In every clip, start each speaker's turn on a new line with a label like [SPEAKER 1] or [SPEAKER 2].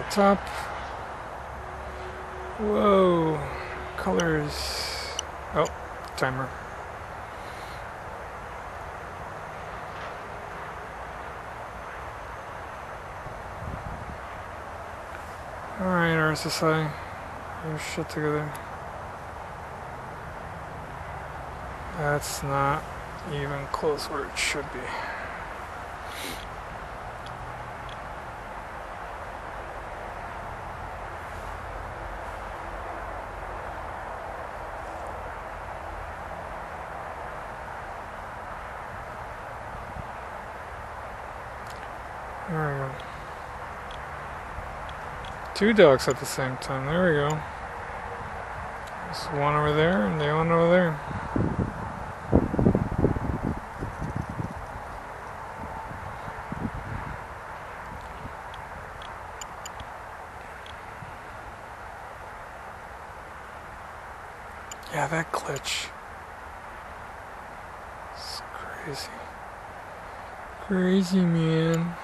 [SPEAKER 1] top. Whoa. Colors. Oh, timer. Alright, RSSI. Get your shit together. That's not even close where it should be. There we go. Two dogs at the same time. There we go. There's one over there and the one over there. Yeah, that glitch. It's crazy. Crazy, man.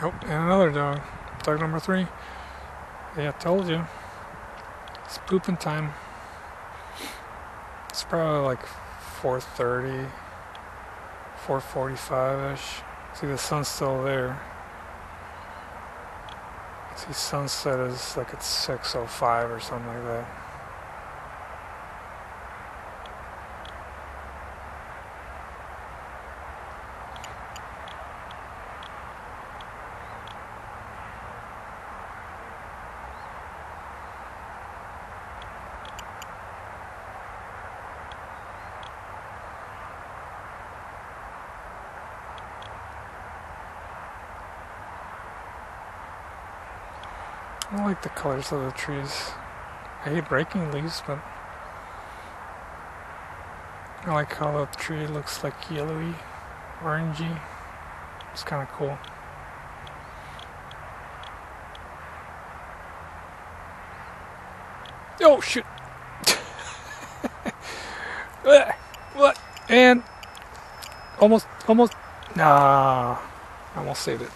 [SPEAKER 1] Oh, and another dog. Dog number 3. Yeah, I told you. It's pooping time. It's probably like 4:30, 4:45-ish. See, the sun's still there. See, sunset is like at 6:05 or something like that. I like the colors of the trees. I hate breaking leaves, but I like how the tree looks like yellowy, orangey. It's kind of cool. Oh shoot! What? And almost. Nah, almost saved it.